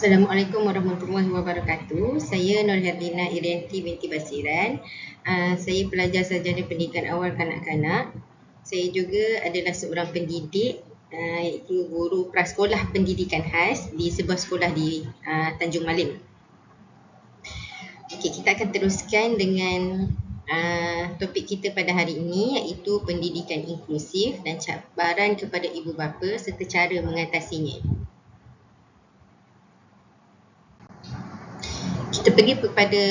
Assalamualaikum warahmatullahi wabarakatuh. Saya Nur Herdina Irianti binti Basiran. Saya pelajar sarjana pendidikan awal kanak-kanak. Saya juga adalah seorang pendidik, iaitu guru prasekolah pendidikan khas di sebuah sekolah di Tanjung Malim. Okey, kita akan teruskan dengan topik kita pada hari ini, iaitu pendidikan inklusif dan cabaran kepada ibu bapa serta cara mengatasinya. Kita pergi kepada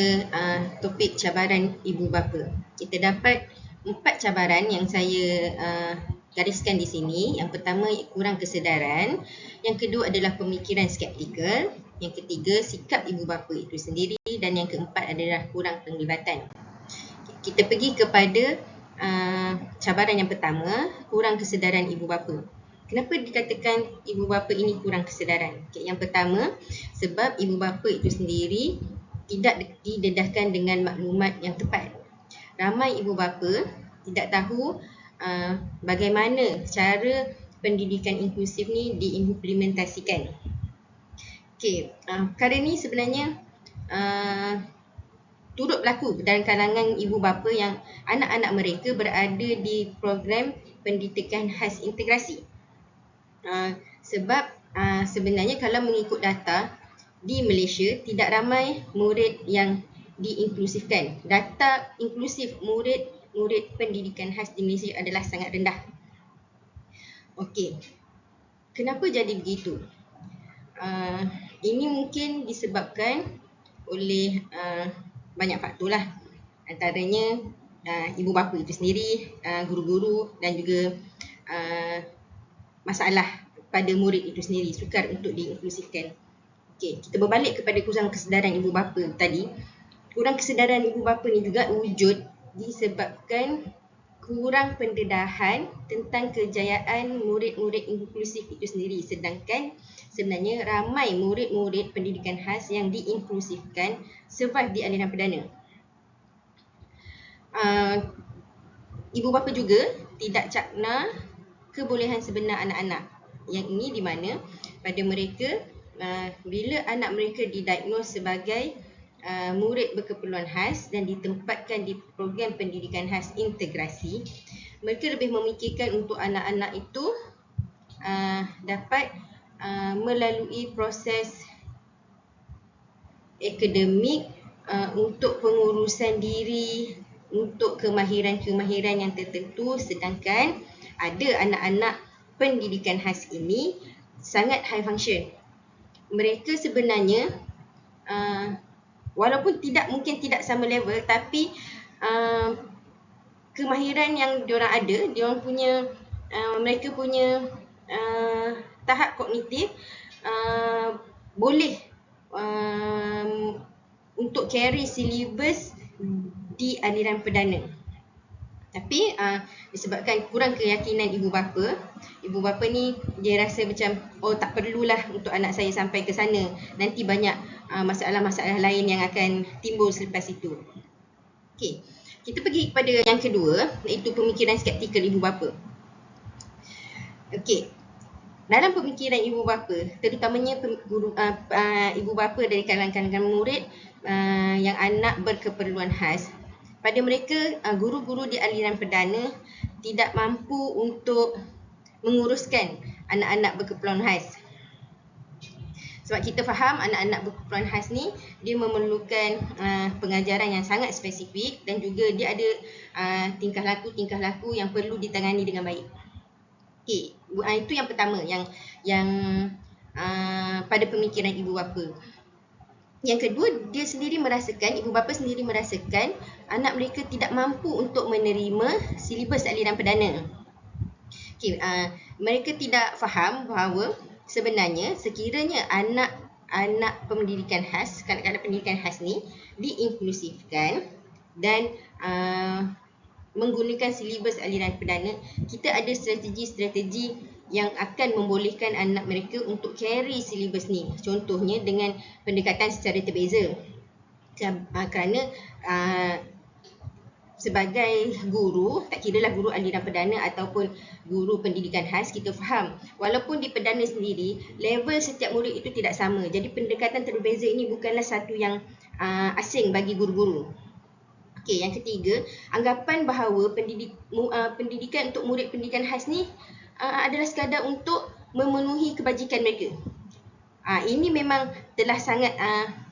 topik cabaran ibu bapa. Kita dapat 4 cabaran yang saya gariskan di sini. Yang pertama, kurang kesedaran. Yang kedua adalah pemikiran skeptikal. Yang ketiga, sikap ibu bapa itu sendiri. Dan yang keempat adalah kurang penglibatan. Kita pergi kepada cabaran yang pertama, kurang kesedaran ibu bapa. Kenapa dikatakan ibu bapa ini kurang kesedaran? Okay, yang pertama, sebab ibu bapa itu sendiri tidak didedahkan dengan maklumat yang tepat. Ramai ibu bapa tidak tahu bagaimana cara pendidikan inklusif ni diimplementasikan. Okey, perkara ni sebenarnya turut berlaku dalam kalangan ibu bapa yang anak-anak mereka berada di program pendidikan khas integrasi. Sebab sebenarnya kalau mengikut data di Malaysia tidak ramai murid yang diinklusifkan. Data inklusif murid pendidikan khas di Malaysia adalah sangat rendah. Okey, kenapa jadi begitu? Ini mungkin disebabkan oleh banyak faktor lah. Antaranya ibu bapa itu sendiri, guru-guru dan juga masalah pada murid itu sendiri, sukar untuk diinklusifkan. Okey, kita berbalik kepada kurang kesedaran ibu bapa tadi. Kurang kesedaran ibu bapa ni juga wujud disebabkan kurang pendedahan tentang kejayaan murid-murid inklusif itu sendiri. Sedangkan sebenarnya ramai murid-murid pendidikan khas yang diinklusifkan survive di aliran perdana. Ibu bapa juga tidak cakna kebolehan sebenar anak-anak. Yang ini di mana pada mereka bila anak mereka didiagnos sebagai murid berkeperluan khas dan ditempatkan di program pendidikan khas integrasi, mereka lebih memikirkan untuk anak-anak itu dapat melalui proses akademik untuk pengurusan diri, untuk kemahiran-kemahiran yang tertentu, sedangkan ada anak-anak pendidikan khas ini sangat high function. Mereka sebenarnya walaupun mungkin tidak sama level, tapi kemahiran yang diorang ada, mereka punya tahap kognitif boleh untuk carry silibus di aliran perdana. Tapi disebabkan kurang keyakinan ibu bapa ni dia rasa macam tak perlulah untuk anak saya sampai ke sana, nanti banyak masalah-masalah lain yang akan timbul selepas itu. Okey, kita pergi kepada yang kedua, iaitu pemikiran skeptikal ibu bapa. Okey, dalam pemikiran ibu bapa, terutamanya ibu bapa dari kalangan murid yang anak berkeperluan khas, pada mereka guru-guru di aliran perdana tidak mampu untuk menguruskan anak-anak berkeperluan khas. Sebab kita faham anak-anak berkeperluan khas ni dia memerlukan pengajaran yang sangat spesifik dan juga dia ada tingkah laku yang perlu ditangani dengan baik. Okey, itu yang pertama yang pada pemikiran ibu bapa. Yang kedua, ibu bapa sendiri merasakan anak mereka tidak mampu untuk menerima silibus aliran perdana. Okey, mereka tidak faham bahawa sebenarnya sekiranya anak pendidikan khas, kanak-kanak pendidikan khas ni diinklusifkan dan menggunakan silibus aliran perdana, kita ada strategi-strategi yang akan membolehkan anak mereka untuk carry silibus ni. Contohnya dengan pendekatan secara terbeza. Kerana sebagai guru, tak kira lah guru aliran perdana ataupun guru pendidikan khas, kita faham walaupun di perdana sendiri level setiap murid itu tidak sama. Jadi pendekatan terbeza ini bukanlah satu yang asing bagi guru-guru. Okey, yang ketiga, anggapan bahawa pendidikan untuk murid pendidikan khas ni adalah sekadar untuk memenuhi kebajikan mereka. Ini memang telah sangat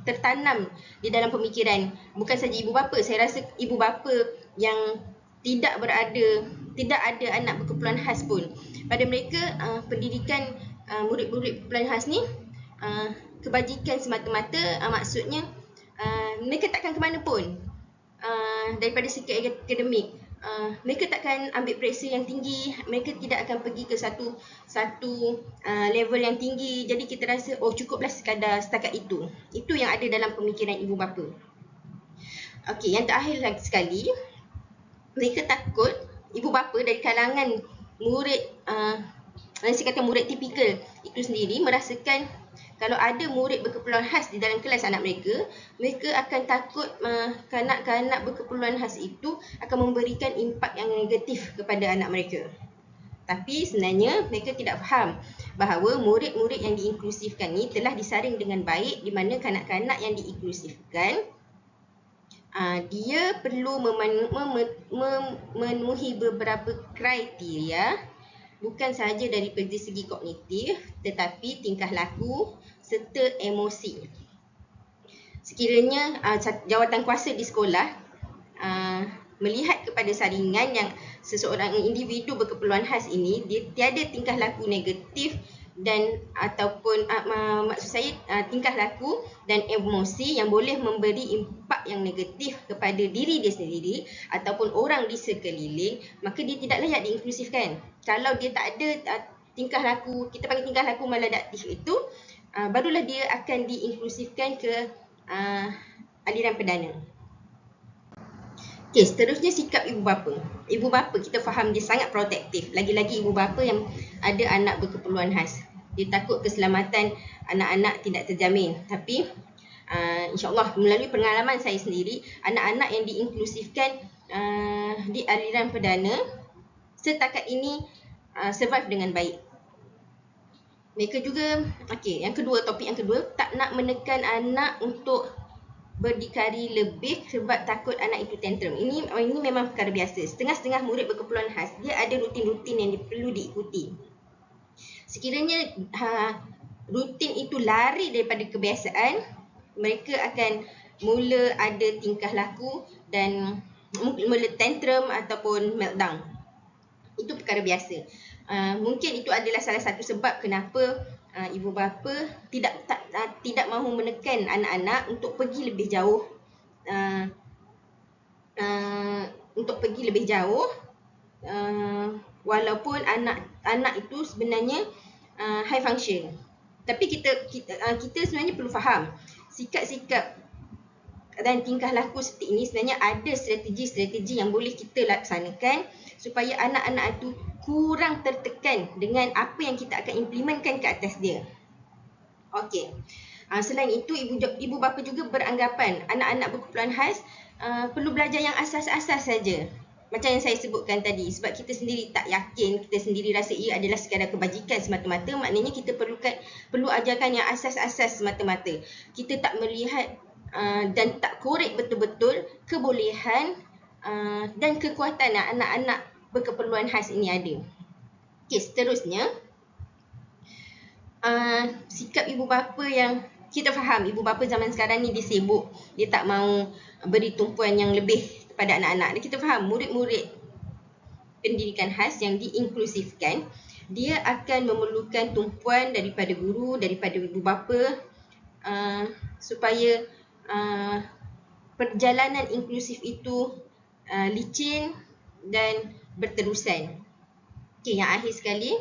tertanam di dalam pemikiran bukan saja ibu bapa. Saya rasa ibu bapa yang tidak ada anak berkeperluan khas pun, pada mereka pendidikan murid-murid berkeperluan khas ni kebajikan semata-mata, maksudnya mereka takkan ke mana pun daripada segi akademik. Mereka takkan ambil periksa yang tinggi, mereka tidak akan pergi ke satu level yang tinggi. Jadi kita rasa cukuplah sekadar setakat itu. Itu yang ada dalam pemikiran ibu bapa. Okey, yang terakhir lagi sekali, mereka takut, ibu bapa dari kalangan murid saya kata murid tipikal itu sendiri merasakan kalau ada murid berkeperluan khas di dalam kelas anak mereka, mereka akan takut kanak-kanak berkeperluan khas itu akan memberikan impak yang negatif kepada anak mereka. Tapi sebenarnya mereka tidak faham bahawa murid-murid yang diinklusifkan ni telah disaring dengan baik, di mana kanak-kanak yang diinklusifkan dia perlu memenuhi beberapa kriteria, bukan sahaja dari segi kognitif tetapi tingkah laku serta emosi. Sekiranya jawatan kuasa di sekolah melihat kepada saringan yang seseorang individu berkeperluan khas ini dia tiada tingkah laku negatif dan ataupun maksud saya tingkah laku dan emosi yang boleh memberi impak yang negatif kepada diri dia sendiri ataupun orang di sekeliling, maka dia tidak layak diinklusifkan. Kalau dia tak ada tingkah laku, kita panggil tingkah laku maladaptif itu, barulah dia akan diinklusifkan ke aliran perdana. Okey, seterusnya sikap ibu bapa. Ibu bapa kita faham dia sangat protektif. Lagi-lagi ibu bapa yang ada anak berkeperluan khas. Dia takut keselamatan anak-anak tidak terjamin. Tapi insya-Allah melalui pengalaman saya sendiri, anak-anak yang diinklusifkan di aliran perdana setakat ini survive dengan baik. Mereka juga, okey, yang kedua, topik yang kedua, tak nak menekan anak untuk berdikari lebih sebab takut anak itu tantrum. Ini memang perkara biasa. Setengah-setengah murid berkeperluan khas, dia ada rutin-rutin yang perlu diikuti. Sekiranya rutin itu lari daripada kebiasaan, mereka akan mula ada tingkah laku dan mula tantrum ataupun meltdown. Itu perkara biasa. Mungkin itu adalah salah satu sebab kenapa ibu bapa tidak mahu menekan anak-anak untuk pergi lebih jauh, walaupun anak itu sebenarnya high function. Tapi kita sebenarnya perlu faham sikap-sikap dan tingkah laku seperti ini sebenarnya ada strategi-strategi yang boleh kita laksanakan supaya anak-anak itu kurang tertekan dengan apa yang kita akan implementkan ke atas dia. Okey. Selain itu, ibu bapa juga beranggapan anak-anak berkeperluan khas perlu belajar yang asas-asas saja. Macam yang saya sebutkan tadi, sebab kita sendiri tak yakin, kita sendiri rasa ia adalah sekadar kebajikan semata-mata, maknanya kita perlu ajarkan yang asas-asas semata-mata. Kita tak melihat dan tak korek betul-betul kebolehan dan kekuatan anak-anak berkeperluan khas ini ada. Okey, seterusnya sikap ibu bapa yang kita faham, ibu bapa zaman sekarang ni dia sibuk, dia tak mahu beri tumpuan yang lebih kepada anak-anak. Dan kita faham murid-murid pendidikan khas yang diinklusifkan, dia akan memerlukan tumpuan daripada guru, daripada ibu bapa supaya perjalanan inklusif itu licin dan berterusan. Okey, yang akhir sekali,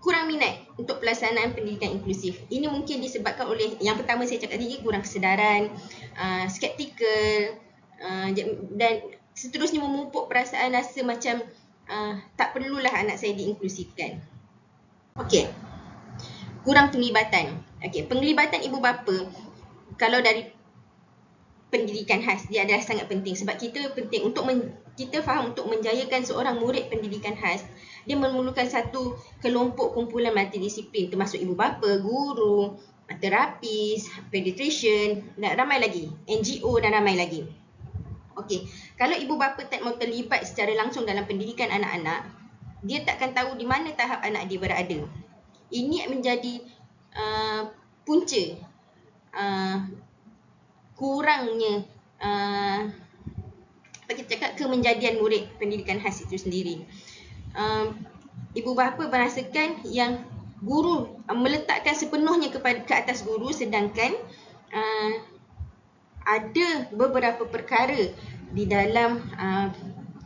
kurang minat untuk pelaksanaan pendidikan inklusif. Ini mungkin disebabkan oleh, yang pertama saya cakap tadi, kurang kesedaran, skeptikal, dan seterusnya memupuk perasaan rasa macam tak perlulah anak saya diinklusifkan. Okey, kurang penglibatan. Okey, penglibatan ibu bapa, kalau dari pendidikan khas. Dia adalah sangat penting sebab kita penting untuk kita faham untuk menjayakan seorang murid pendidikan khas, dia memerlukan satu kelompok kumpulan multidisiplin termasuk ibu bapa, guru, terapis, pediatrician dan ramai lagi, NGO dan ramai lagi. Okey, kalau ibu bapa tak mau terlibat secara langsung dalam pendidikan anak-anak, dia takkan tahu di mana tahap anak dia berada. Ini menjadi punca kurangnya apa kita cakap kemenjadian murid pendidikan khas itu sendiri. Ibu bapa merasakan yang guru meletakkan sepenuhnya ke atas guru, sedangkan ada beberapa perkara di dalam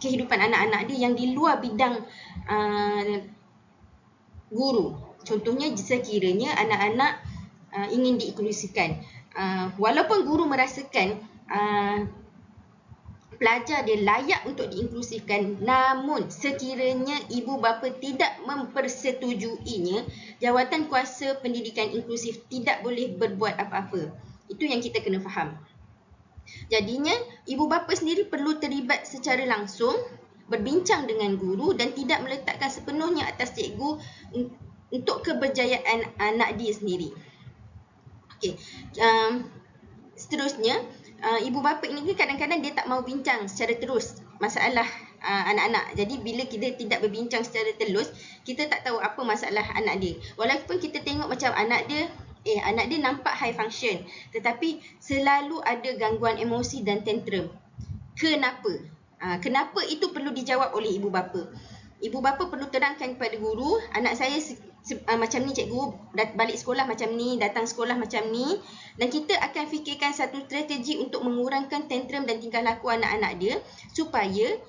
kehidupan anak-anak dia yang di luar bidang guru. Contohnya sekiranya anak-anak ingin diinklusifkan, walaupun guru merasakan pelajar dia layak untuk diinklusifkan, namun sekiranya ibu bapa tidak mempersetujuinya, jawatan kuasa pendidikan inklusif tidak boleh berbuat apa-apa. Itu yang kita kena faham. Jadinya ibu bapa sendiri perlu terlibat secara langsung, berbincang dengan guru dan tidak meletakkan sepenuhnya atas cikgu untuk keberjayaan anak dia sendiri. Okey, seterusnya, ibu bapa ini kadang-kadang dia tak mau bincang secara terus masalah anak-anak. Jadi bila kita tidak berbincang secara terus, kita tak tahu apa masalah anak dia. Walaupun kita tengok macam anak dia nampak high function, tetapi selalu ada gangguan emosi dan tantrum. Kenapa? Kenapa itu perlu dijawab oleh ibu bapa. Ibu bapa perlu terangkan kepada guru, anak saya macam ni cikgu, balik sekolah macam ni, datang sekolah macam ni, dan kita akan fikirkan satu strategi untuk mengurangkan tantrum dan tingkah laku anak-anak dia supaya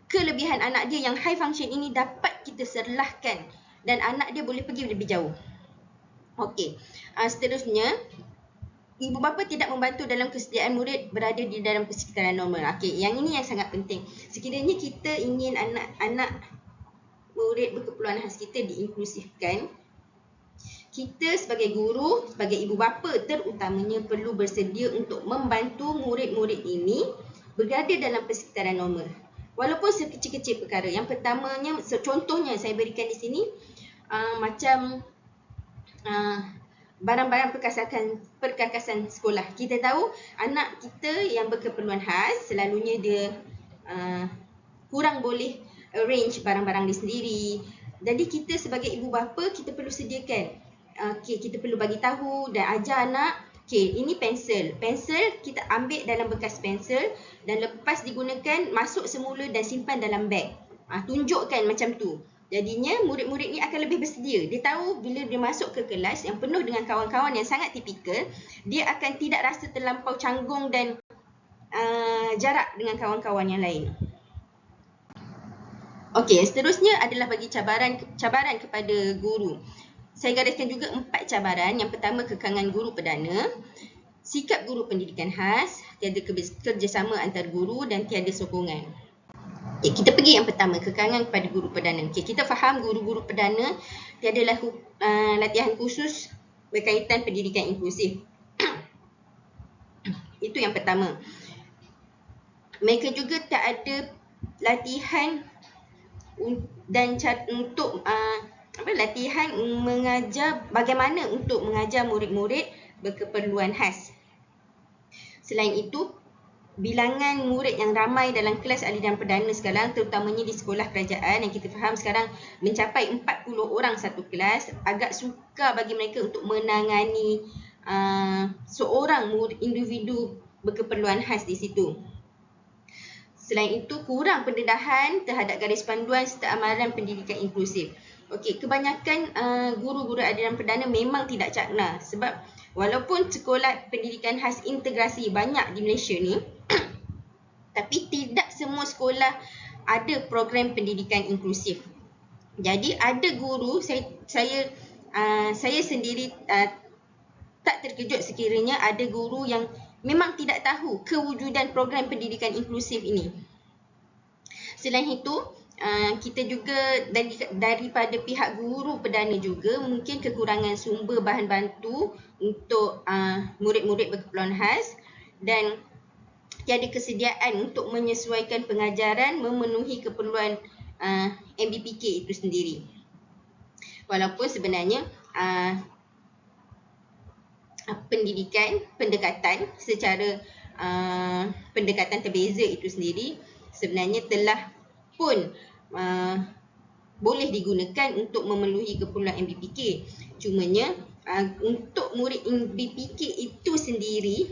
kelebihan anak dia yang high function ini dapat kita serlahkan dan anak dia boleh pergi lebih jauh. Okey, seterusnya, ibu bapa tidak membantu dalam kesediaan murid berada di dalam persekitaran normal. Okey, yang ini yang sangat penting. Sekiranya kita ingin anak-anak murid berkeperluan khas kita diinklusifkan, kita sebagai guru, sebagai ibu bapa terutamanya perlu bersedia untuk membantu murid-murid ini berada dalam persekitaran normal. Walaupun sekecil-kecil perkara. Yang pertamanya, contohnya saya berikan di sini, macam barang-barang perkakasan sekolah. Kita tahu anak kita yang berkeperluan khas selalunya dia kurang boleh arrange barang-barang dia sendiri. Jadi kita sebagai ibu bapa, kita perlu sediakan. Kita perlu bagi tahu dan ajar anak, ini pensel. Pensel kita ambil dalam bekas pensel dan lepas digunakan, masuk semula dan simpan dalam beg. Tunjukkan macam tu. Jadinya murid-murid ni akan lebih bersedia. Dia tahu bila dia masuk ke kelas yang penuh dengan kawan-kawan yang sangat tipikal, dia akan tidak rasa terlampau canggung dan jarak dengan kawan-kawan yang lain. Okey, seterusnya adalah bagi cabaran kepada guru. Saya gariskan juga 4 cabaran. Yang pertama, kekangan guru perdana, sikap guru pendidikan khas, tiada kerjasama antar guru dan tiada sokongan. Kita pergi yang pertama, kekangan kepada guru perdana. Kita faham guru-guru perdana tiada latihan khusus berkaitan pendidikan inklusif. Itu yang pertama. Mereka juga tak ada latihan dan untuk latihan mengajar bagaimana untuk mengajar murid-murid berkeperluan khas. Selain itu, bilangan murid yang ramai dalam kelas ahli dan perdana sekarang, terutamanya di sekolah kerajaan yang kita faham sekarang mencapai 40 orang satu kelas, agak sukar bagi mereka untuk menangani seorang individu berkeperluan khas di situ. Selain itu, kurang pendedahan terhadap garis panduan serta amaran pendidikan inklusif. Okey, kebanyakan guru-guru adilan perdana memang tidak cakna sebab walaupun sekolah pendidikan khas integrasi banyak di Malaysia ni, tapi tidak semua sekolah ada program pendidikan inklusif. Jadi ada guru, saya sendiri tak terkejut sekiranya ada guru yang memang tidak tahu kewujudan program pendidikan inklusif ini. Selain itu, kita juga daripada pihak guru perdana juga mungkin kekurangan sumber bahan bantu untuk murid-murid berkeperluan khas dan tiada kesediaan untuk menyesuaikan pengajaran memenuhi keperluan MBPK itu sendiri. Walaupun sebenarnya pendekatan secara pendekatan terbeza itu sendiri sebenarnya telah pun boleh digunakan untuk memenuhi keperluan MBPK. Cumanya untuk murid MBPK itu sendiri,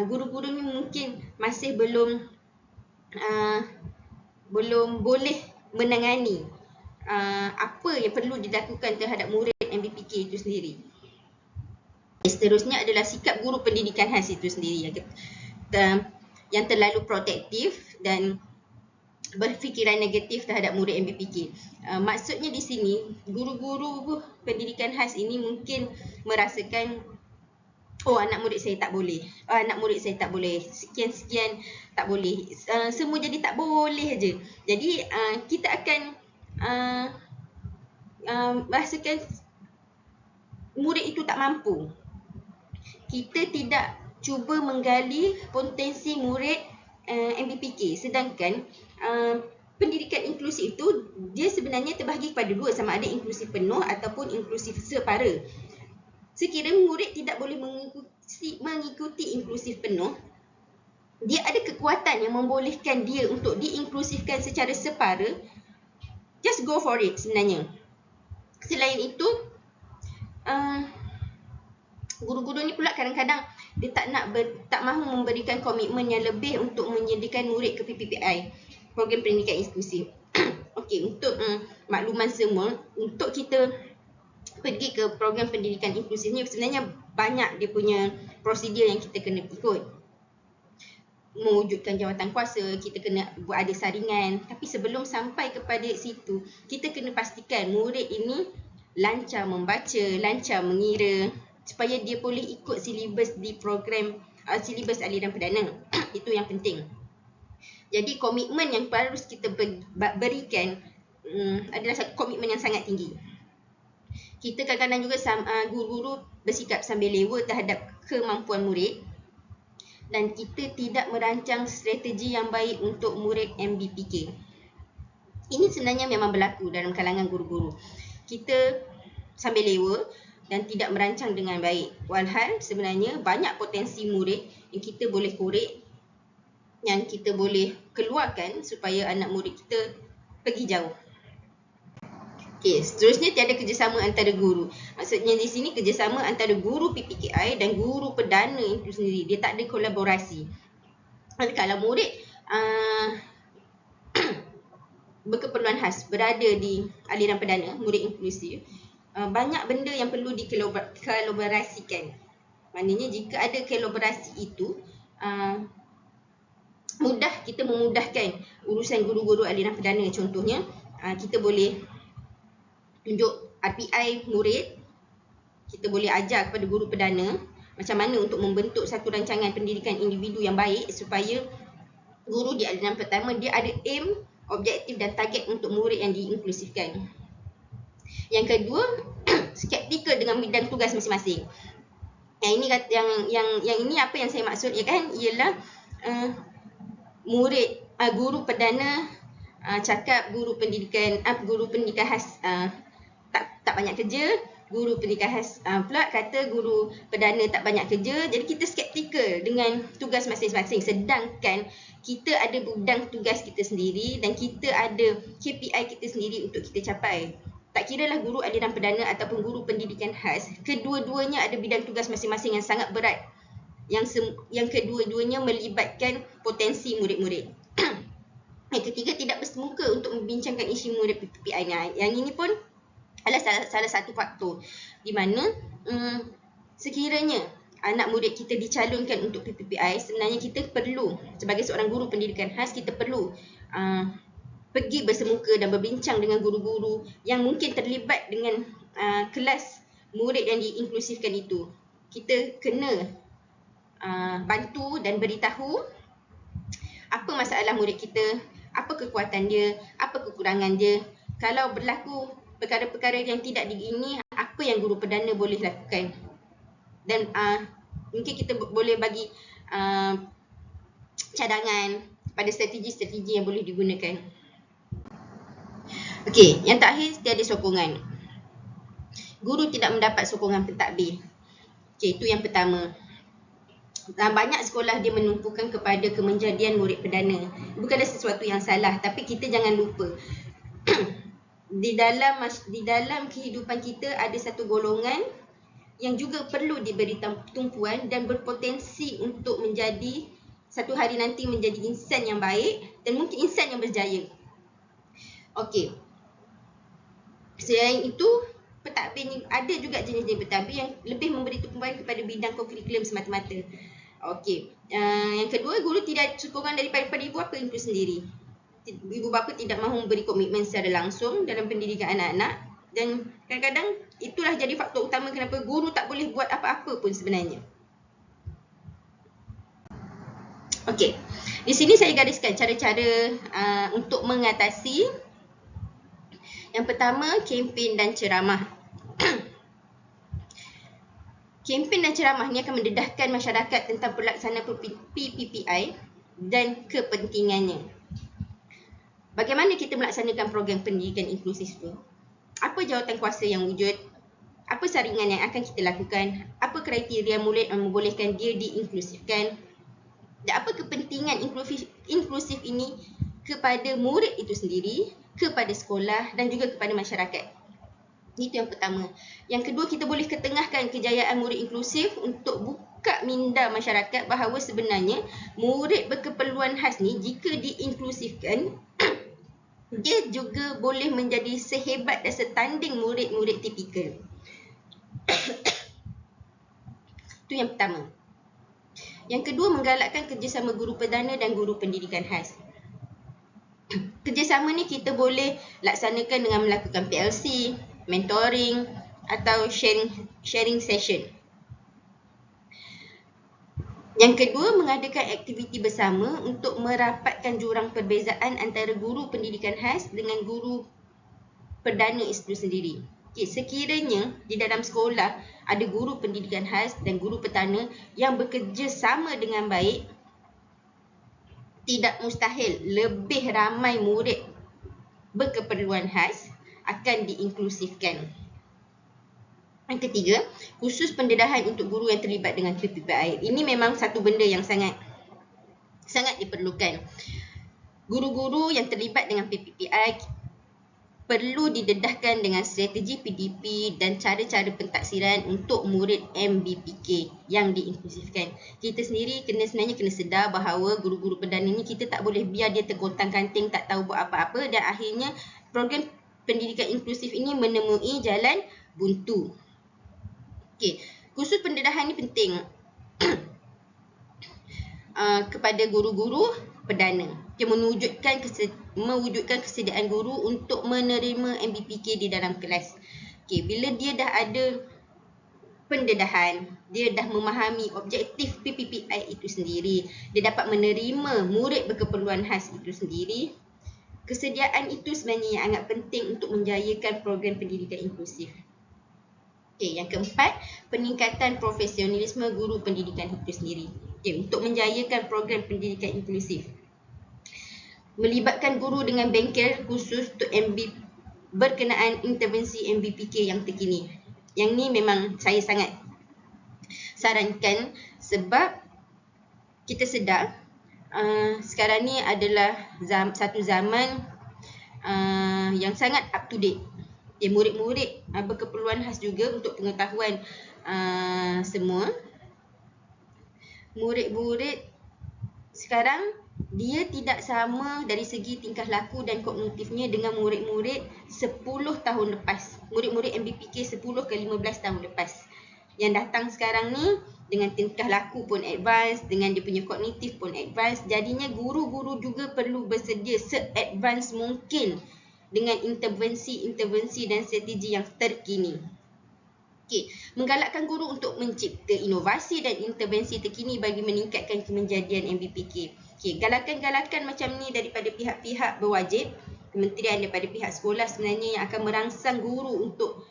guru-gurunya mungkin masih belum boleh menangani apa yang perlu dilakukan terhadap murid MBPK itu sendiri. Seterusnya adalah sikap guru pendidikan khas itu sendiri yang terlalu protektif dan berfikiran negatif terhadap murid MBPK. Maksudnya di sini, guru-guru pendidikan khas ini mungkin merasakan, oh anak murid saya tak boleh, anak murid saya tak boleh, sekian-sekian tak boleh, semua jadi tak boleh aja. Jadi kita akan rasakan murid itu tak mampu. Kita tidak cuba menggali potensi murid MBPK, sedangkan pendidikan inklusif itu dia sebenarnya terbahagi kepada dua, sama ada inklusif penuh ataupun inklusif separa. Sekiranya murid tidak boleh mengikuti inklusif penuh, dia ada kekuatan yang membolehkan dia untuk diinklusifkan secara separa, just go for it sebenarnya. Selain itu, guru-guru ni pula kadang-kadang dia tak mahu memberikan komitmen yang lebih untuk menyediakan murid ke PPPI, program pendidikan inklusif. Okey, untuk makluman semua, untuk kita pergi ke program pendidikan inklusif ni sebenarnya banyak dia punya prosedur yang kita kena ikut. Mewujudkan jawatan kuasa, kita kena buat ada saringan. Tapi sebelum sampai kepada situ, kita kena pastikan murid ini lancar membaca, lancar mengira, supaya dia boleh ikut silibus di program silibus aliran perdana. Itu yang penting. Jadi komitmen yang harus kita berikan adalah satu komitmen yang sangat tinggi. Kita kadang-kadang juga guru-guru bersikap sambil lewa terhadap kemampuan murid, dan kita tidak merancang strategi yang baik untuk murid MBPK. Ini sebenarnya memang berlaku dalam kalangan guru-guru. Kita sambil lewa dan tidak merancang dengan baik. Walhal sebenarnya banyak potensi murid yang kita boleh korek, yang kita boleh keluarkan supaya anak murid kita pergi jauh. Okey, seterusnya tiada kerjasama antara guru. Maksudnya di sini kerjasama antara guru PPKI dan guru perdana itu sendiri. Dia tak ada kolaborasi. Kalau murid berkeperluan khas berada di aliran perdana, murid inklusif, banyak benda yang perlu dikolaborasikan. Maknanya jika ada kolaborasi itu, kita memudahkan urusan guru-guru aliran perdana. Contohnya, kita boleh tunjuk RPI murid, kita boleh ajar kepada guru perdana macam mana untuk membentuk satu rancangan pendidikan individu yang baik, supaya guru di aliran pertama dia ada aim, objektif dan target untuk murid yang diinklusifkan. Yang kedua, skeptikal dengan bidang tugas masing-masing. Yang ini apa yang saya maksud ialah guru perdana cakap guru pendidikan khas tak banyak kerja, guru pendidikan khas pula kata guru perdana tak banyak kerja. Jadi kita skeptikal dengan tugas masing-masing, sedangkan kita ada bidang tugas kita sendiri dan kita ada KPI kita sendiri untuk kita capai. Tak kiralah guru aliran perdana ataupun guru pendidikan khas, kedua-duanya ada bidang tugas masing-masing yang sangat berat, yang kedua-duanya melibatkan potensi murid-murid. Yang ketiga, tidak bersemuka untuk membincangkan isu murid PPPI. Yang ini pun adalah salah satu faktor di mana sekiranya anak murid kita dicalonkan untuk PPPI, sebenarnya kita perlu, sebagai seorang guru pendidikan khas, kita perlu pergi bersemuka dan berbincang dengan guru-guru yang mungkin terlibat dengan kelas murid yang diinklusifkan itu. Kita kena bantu dan beritahu apa masalah murid kita, apa kekuatan dia, apa kekurangan dia. Kalau berlaku perkara-perkara yang tidak diingini, apa yang guru perdana boleh lakukan. Dan mungkin kita boleh bagi cadangan pada strategi-strategi yang boleh digunakan. Okey, yang terakhir tiada sokongan. Guru tidak mendapat sokongan pentadbir. Okey, itu yang pertama. Banyak sekolah dia menumpukan kepada kemenjadian murid perdana. Bukanlah sesuatu yang salah, tapi kita jangan lupa di dalam kehidupan kita ada satu golongan yang juga perlu diberi tumpuan dan berpotensi untuk menjadi satu hari nanti menjadi insan yang baik dan mungkin insan yang berjaya. Okey. Selain itu, pentadbir ni ada juga jenis-jenis pentadbir yang lebih memberi tumpuan kepada bidang kurikulum semata-mata. Okey. Yang kedua, guru tidak sokongan daripada ibu bapa itu sendiri. Ibu bapa tidak mahu memberi komitmen secara langsung dalam pendidikan anak-anak dan kadang-kadang itulah jadi faktor utama kenapa guru tak boleh buat apa-apa pun sebenarnya. Okey. Di sini saya gariskan cara-cara untuk mengatasi. Yang pertama, kempen dan ceramah. Kempen dan ceramah ni akan mendedahkan masyarakat tentang pelaksanaan PPPI dan kepentingannya. Bagaimana kita melaksanakan program pendidikan inklusif itu? Apa jawatan kuasa yang wujud? Apa saringan yang akan kita lakukan? Apa kriteria murid yang membolehkan dia diinklusifkan? Dan apa kepentingan inklusif ini kepada murid itu sendiri, kepada sekolah dan juga kepada masyarakat? Itu yang pertama. Yang kedua, kita boleh ketengahkan kejayaan murid inklusif untuk buka minda masyarakat bahawa sebenarnya murid berkeperluan khas ni jika diinklusifkan dia juga boleh menjadi sehebat dan setanding murid-murid tipikal. Itu yang pertama. Yang kedua, menggalakkan kerjasama guru perdana dan guru pendidikan khas. Kerjasama ni kita boleh laksanakan dengan melakukan PLC, mentoring atau sharing session. Yang kedua, mengadakan aktiviti bersama untuk merapatkan jurang perbezaan antara guru pendidikan khas dengan guru perdana itu sendiri. Okay, sekiranya di dalam sekolah ada guru pendidikan khas dan guru perdana yang bekerja sama dengan baik, tidak mustahil lebih ramai murid berkeperluan khas akan diinklusifkan. Yang ketiga, khusus pendedahan untuk guru yang terlibat dengan PPPI. Ini memang satu benda yang sangat diperlukan. Guru-guru yang terlibat dengan PPPI perlu didedahkan dengan strategi PDP dan cara-cara pentaksiran untuk murid MBPK yang diinklusifkan. Kita sendiri sebenarnya kena sedar bahawa guru-guru perdana ni kita tak boleh biar dia tergontang-ganting, tak tahu buat apa-apa dan akhirnya program pendidikan inklusif ini menemui jalan buntu. Okey, khusus pendedahan ni penting kepada guru-guru perdana. Dia mewujudkan kesediaan guru untuk menerima MBPK di dalam kelas. Okey, bila dia dah ada pendedahan, dia dah memahami objektif PPPI itu sendiri, dia dapat menerima murid berkeperluan khas itu sendiri. Kesediaan itu sebenarnya yang sangat penting untuk menjayakan program pendidikan inklusif. Okey, yang keempat, peningkatan profesionalisme guru pendidikan itu sendiri. Okey, untuk menjayakan program pendidikan inklusif, melibatkan guru dengan bengkel khusus untuk berkenaan intervensi MBPK yang terkini. Yang ni memang saya sangat sarankan sebab kita sedar sekarang ni adalah satu zaman yang sangat up to date. Murid-murid berkeperluan khas juga untuk pengetahuan semua. Murid-murid sekarang dia tidak sama dari segi tingkah laku dan kognitifnya dengan murid-murid 10 tahun lepas. Murid-murid MBPK 10 ke 15 tahun lepas. Yang datang sekarang ni dengan tingkah laku pun advance, dengan dia punya kognitif pun advance. Jadinya guru-guru juga perlu bersedia se-advance mungkin dengan intervensi dan strategi yang terkini. Okey, menggalakkan guru untuk mencipta inovasi dan intervensi terkini bagi meningkatkan kemenjadian MBPK. Okey, galakan-galakan macam ni daripada pihak-pihak berwajib, kementerian, daripada pihak sekolah sebenarnya yang akan merangsang guru untuk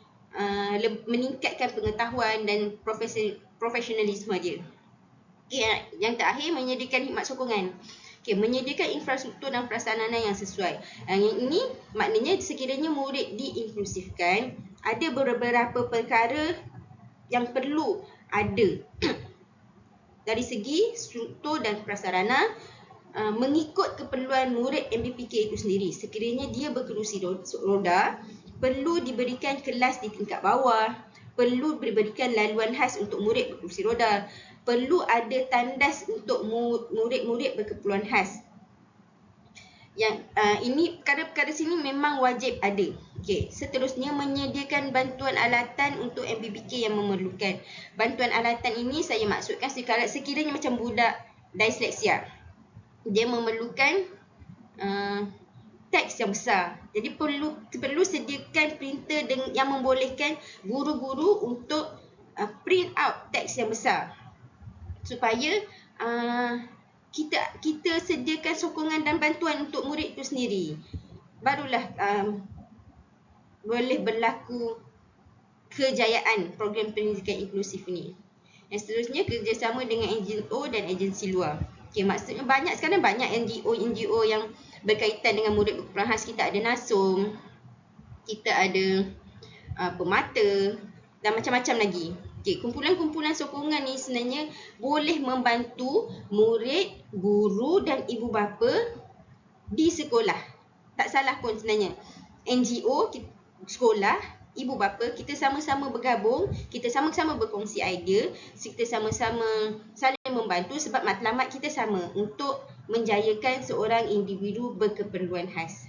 meningkatkan pengetahuan dan profesionalisme dia. Yang terakhir, menyediakan khidmat sokongan. Menyediakan infrastruktur dan prasarana yang sesuai. Yang ini maknanya sekiranya murid diinklusifkan, ada beberapa perkara yang perlu ada dari segi struktur dan prasarana mengikut keperluan murid MBPK itu sendiri. Sekiranya dia berkerusi roda, perlu diberikan kelas di tingkat bawah, perlu diberikan laluan khas untuk murid berkerusi roda, perlu ada tandas untuk murid-murid berkeperluan khas. Yang ini perkara-perkara sini memang wajib ada. Seterusnya, menyediakan bantuan alatan untuk MBPK yang memerlukan. Bantuan alatan ini saya maksudkan sekiranya macam budak disleksia, dia memerlukan teks yang besar. Jadi perlu sediakan printer yang membolehkan guru-guru untuk print out teks yang besar, supaya kita sediakan sokongan dan bantuan untuk murid itu sendiri. Barulah boleh berlaku kejayaan program pendidikan inklusif ini. Yang seterusnya, kerjasama dengan NGO dan agensi luar. Maksudnya sekarang banyak NGO yang berkaitan dengan murid berkeperluan khas. Kita ada NASUM, kita ada Permata dan macam-macam lagi. Kumpulan-kumpulan sokongan ni sebenarnya boleh membantu murid, guru dan ibu bapa di sekolah. Tak salah pun sebenarnya. NGO, sekolah, ibu bapa, kita sama-sama bergabung, kita sama-sama berkongsi idea, kita sama-sama saling membantu sebab matlamat kita sama untuk menjayakan seorang individu berkeperluan khas.